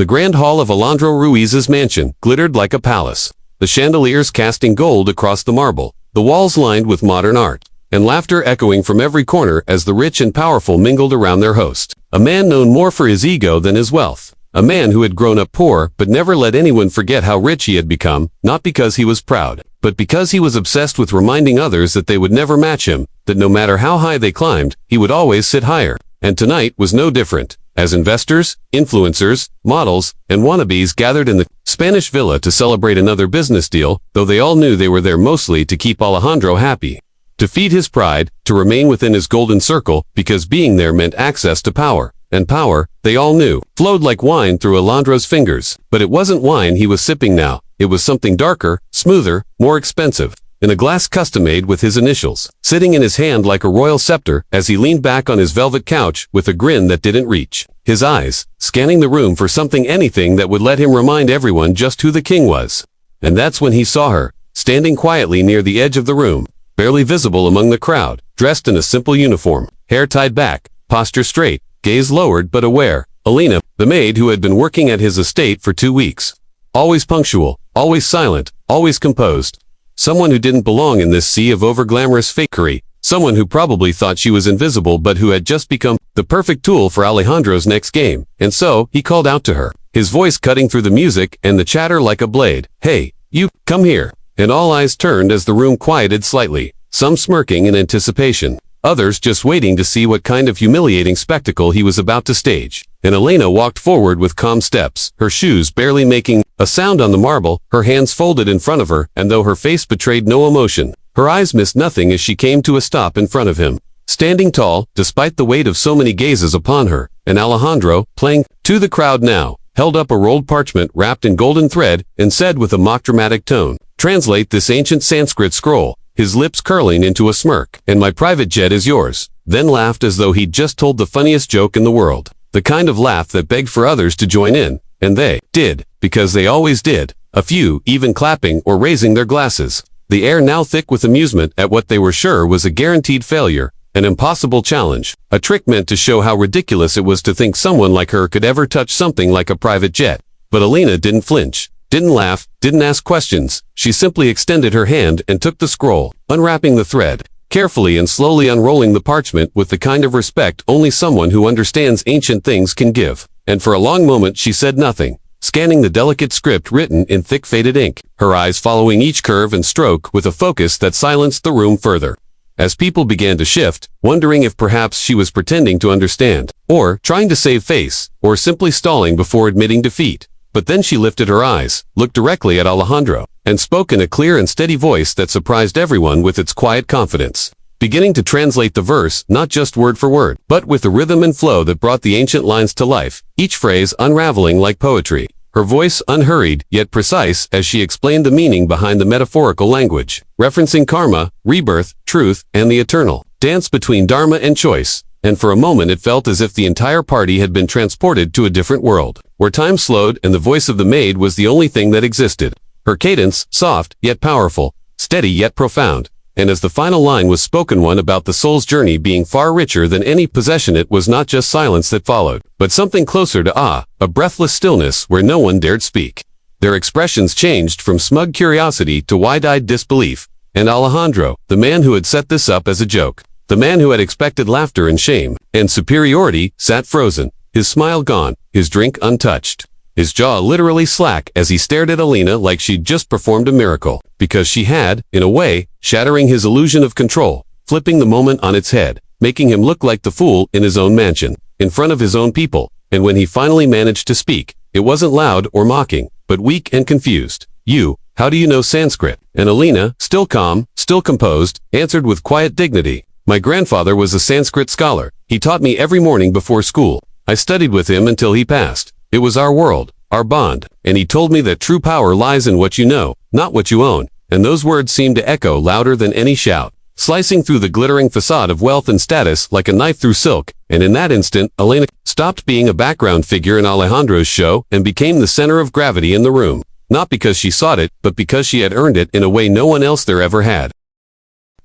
The grand hall of Alejandro Ruiz's mansion glittered like a palace, the chandeliers casting gold across the marble, the walls lined with modern art, and laughter echoing from every corner as the rich and powerful mingled around their host. A man known more for his ego than his wealth. A man who had grown up poor but never let anyone forget how rich he had become, not because he was proud, but because he was obsessed with reminding others that they would never match him, that no matter how high they climbed, he would always sit higher. And tonight was no different, as investors, influencers, models, and wannabes gathered in the Spanish villa to celebrate another business deal, though they all knew they were there mostly to keep Alejandro happy. To feed his pride, to remain within his golden circle, because being there meant access to power. And power, they all knew, flowed like wine through Alejandro's fingers. But it wasn't wine he was sipping now. It was something darker, smoother, more expensive, in a glass custom-made with his initials, sitting in his hand like a royal scepter as he leaned back on his velvet couch with a grin that didn't reach. His eyes, scanning the room for anything that would let him remind everyone just who the king was. And that's when he saw her, standing quietly near the edge of the room, barely visible among the crowd, dressed in a simple uniform, hair tied back, posture straight, gaze lowered but aware. Alina, the maid who had been working at his estate for 2 weeks. Always punctual, always silent, always composed. Someone who didn't belong in this sea of over-glamorous fakery. Someone who probably thought she was invisible but who had just become the perfect tool for Alejandro's next game. And so, he called out to her, his voice cutting through the music and the chatter like a blade. "Hey, you, come here." And all eyes turned as the room quieted slightly, some smirking in anticipation, others just waiting to see what kind of humiliating spectacle he was about to stage. And Elena walked forward with calm steps, her shoes barely making a sound on the marble, her hands folded in front of her, and though her face betrayed no emotion, her eyes missed nothing as she came to a stop in front of him. Standing tall, despite the weight of so many gazes upon her, and Alejandro, playing to the crowd now, held up a rolled parchment wrapped in golden thread, and said with a mock-dramatic tone, "Translate this ancient Sanskrit scroll," his lips curling into a smirk, "and my private jet is yours," then laughed as though he'd just told the funniest joke in the world. The kind of laugh that begged for others to join in, and they did, because they always did, a few even clapping or raising their glasses. The air now thick with amusement at what they were sure was a guaranteed failure, an impossible challenge, a trick meant to show how ridiculous it was to think someone like her could ever touch something like a private jet. But Alina didn't flinch, didn't laugh, didn't ask questions. She simply extended her hand and took the scroll, unwrapping the thread, carefully and slowly unrolling the parchment with the kind of respect only someone who understands ancient things can give. And for a long moment she said nothing, scanning the delicate script written in thick faded ink, her eyes following each curve and stroke with a focus that silenced the room further. As people began to shift, wondering if perhaps she was pretending to understand, or trying to save face, or simply stalling before admitting defeat. But then she lifted her eyes, looked directly at Alejandro, and spoke in a clear and steady voice that surprised everyone with its quiet confidence, beginning to translate the verse, not just word for word, but with the rhythm and flow that brought the ancient lines to life, each phrase unraveling like poetry. Her voice unhurried, yet precise, as she explained the meaning behind the metaphorical language, referencing karma, rebirth, truth, and the eternal dance between dharma and choice. And for a moment it felt as if the entire party had been transported to a different world, where time slowed and the voice of the maid was the only thing that existed. Her cadence, soft, yet powerful, steady yet profound. And as the final line was spoken, one about the soul's journey being far richer than any possession, it was not just silence that followed, but something closer to awe, a breathless stillness where no one dared speak. Their expressions changed from smug curiosity to wide-eyed disbelief. And Alejandro, the man who had set this up as a joke, the man who had expected laughter and shame and superiority, sat frozen, his smile gone, his drink untouched, his jaw literally slack as he stared at Alina like she'd just performed a miracle, because she had, in a way, shattering his illusion of control, flipping the moment on its head, making him look like the fool in his own mansion, in front of his own people. And when he finally managed to speak, it wasn't loud or mocking, but weak and confused. "You, how do you know Sanskrit?" And Alina, still calm, still composed, answered with quiet dignity, "My grandfather was a Sanskrit scholar. He taught me every morning before school. I studied with him until he passed. It was our world, our bond, and he told me that true power lies in what you know, not what you own." And those words seemed to echo louder than any shout, slicing through the glittering facade of wealth and status like a knife through silk. And in that instant, Elena stopped being a background figure in Alejandro's show and became the center of gravity in the room. Not because she sought it, but because she had earned it in a way no one else there ever had.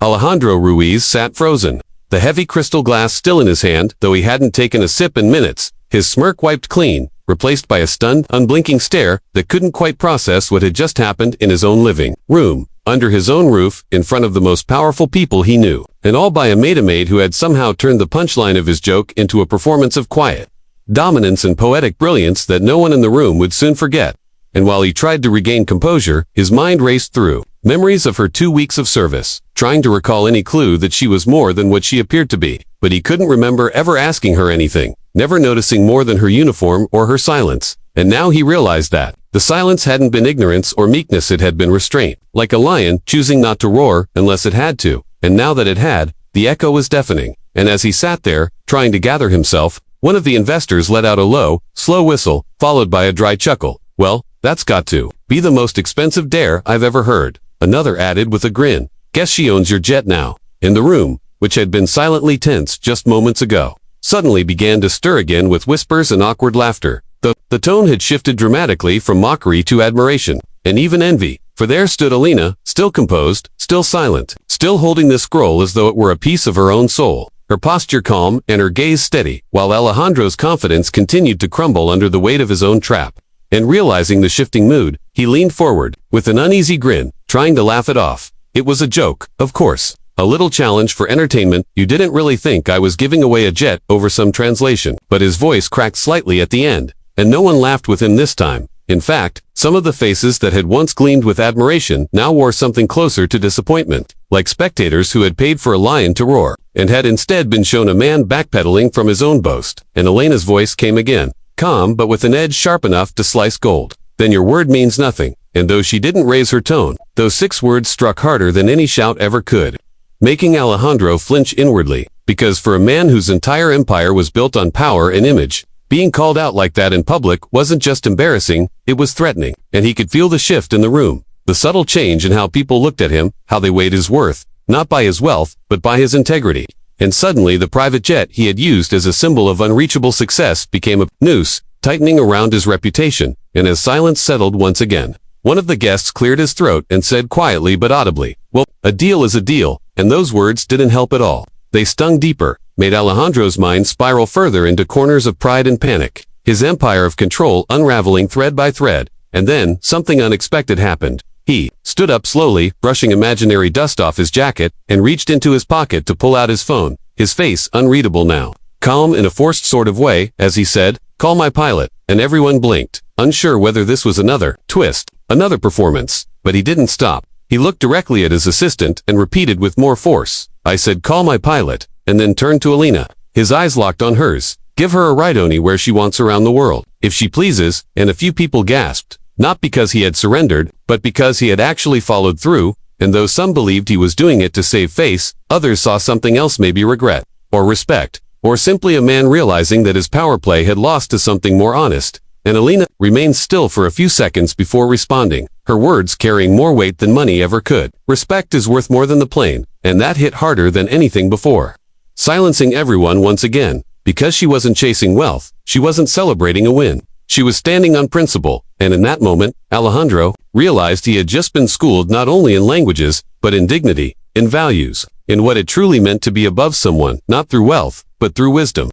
Alejandro Ruiz sat frozen, the heavy crystal glass still in his hand, though he hadn't taken a sip in minutes, his smirk wiped clean, replaced by a stunned, unblinking stare that couldn't quite process what had just happened in his own living room, under his own roof, in front of the most powerful people he knew, and all by a maid who had somehow turned the punchline of his joke into a performance of quiet dominance and poetic brilliance that no one in the room would soon forget. And while he tried to regain composure, his mind raced through memories of her 2 weeks of service, trying to recall any clue that she was more than what she appeared to be. But he couldn't remember ever asking her anything, never noticing more than her uniform or her silence. And now he realized that the silence hadn't been ignorance or meekness, it had been restraint, like a lion choosing not to roar unless it had to. And now that it had, the echo was deafening. And as he sat there, trying to gather himself, one of the investors let out a low, slow whistle, followed by a dry chuckle. "Well, that's got to be the most expensive dare I've ever heard," another added with a grin. "Guess she owns your jet now." In the room, which had been silently tense just moments ago, suddenly began to stir again with whispers and awkward laughter. The tone had shifted dramatically from mockery to admiration, and even envy, for there stood Alina, still composed, still silent, still holding the scroll as though it were a piece of her own soul, her posture calm and her gaze steady, while Alejandro's confidence continued to crumble under the weight of his own trap. And realizing the shifting mood, he leaned forward, with an uneasy grin, trying to laugh it off. "It was a joke, of course. A little challenge for entertainment. You didn't really think I was giving away a jet over some translation." But his voice cracked slightly at the end, and no one laughed with him this time. In fact, some of the faces that had once gleamed with admiration now wore something closer to disappointment, like spectators who had paid for a lion to roar, and had instead been shown a man backpedaling from his own boast. And Elena's voice came again, calm but with an edge sharp enough to slice gold. "Then your word means nothing." And though she didn't raise her tone, those 6 words struck harder than any shout ever could, making Alejandro flinch inwardly, because for a man whose entire empire was built on power and image, being called out like that in public wasn't just embarrassing, it was threatening. And he could feel the shift in the room, the subtle change in how people looked at him, how they weighed his worth, not by his wealth, but by his integrity. And suddenly the private jet he had used as a symbol of unreachable success became a noose, tightening around his reputation. And as silence settled once again, one of the guests cleared his throat and said quietly but audibly, "Well, a deal is a deal." And those words didn't help at all. They stung deeper, made Alejandro's mind spiral further into corners of pride and panic, his empire of control unraveling thread by thread. And then, something unexpected happened. He stood up slowly, brushing imaginary dust off his jacket, and reached into his pocket to pull out his phone, his face unreadable now, calm in a forced sort of way, as he said, "Call my pilot." And everyone blinked, unsure whether this was another twist, another performance. But he didn't stop. He looked directly at his assistant and repeated with more force, "I said call my pilot," and then turned to Alina. His eyes locked on hers. "Give her a ride anywhere she wants around the world, if she pleases." And a few people gasped, not because he had surrendered, but because he had actually followed through. And though some believed he was doing it to save face, others saw something else, maybe regret, or respect, or simply a man realizing that his power play had lost to something more honest. And Alina remained still for a few seconds before responding, her words carrying more weight than money ever could. "Respect is worth more than the plane," and that hit harder than anything before, silencing everyone once again. Because she wasn't chasing wealth, she wasn't celebrating a win. She was standing on principle, and in that moment, Alejandro realized he had just been schooled not only in languages, but in dignity, in values, in what it truly meant to be above someone, not through wealth, but through wisdom.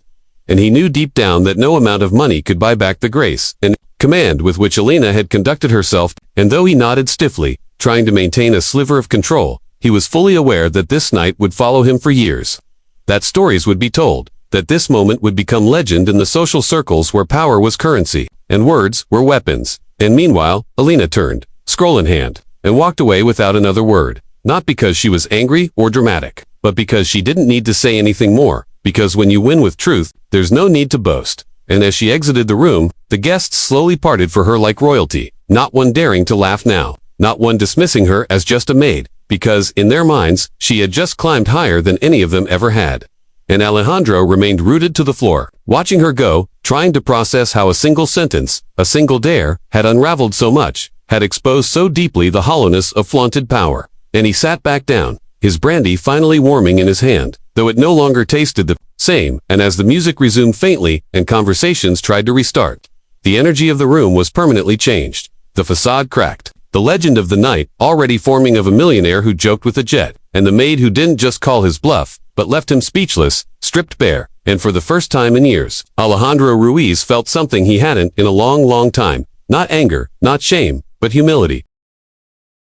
And he knew deep down that no amount of money could buy back the grace and command with which Alina had conducted herself. And though he nodded stiffly, trying to maintain a sliver of control, he was fully aware that this night would follow him for years. That stories would be told, that this moment would become legend in the social circles where power was currency, and words were weapons. And meanwhile, Alina turned, scroll in hand, and walked away without another word. Not because she was angry or dramatic, but because she didn't need to say anything more. Because when you win with truth, there's no need to boast. And as she exited the room, the guests slowly parted for her like royalty, not one daring to laugh now, not one dismissing her as just a maid, because in their minds, she had just climbed higher than any of them ever had. And Alejandro remained rooted to the floor, watching her go, trying to process how a single sentence, a single dare, had unraveled so much, had exposed so deeply the hollowness of flaunted power. And he sat back down, his brandy finally warming in his hand, though it no longer tasted the same. And as the music resumed faintly and conversations tried to restart, the energy of the room was permanently changed. The facade cracked. The legend of the night, already forming of a millionaire who joked with a jet, and the maid who didn't just call his bluff, but left him speechless, stripped bare. And for the first time in years, Alejandro Ruiz felt something he hadn't in a long, long time. Not anger, not shame, but humility.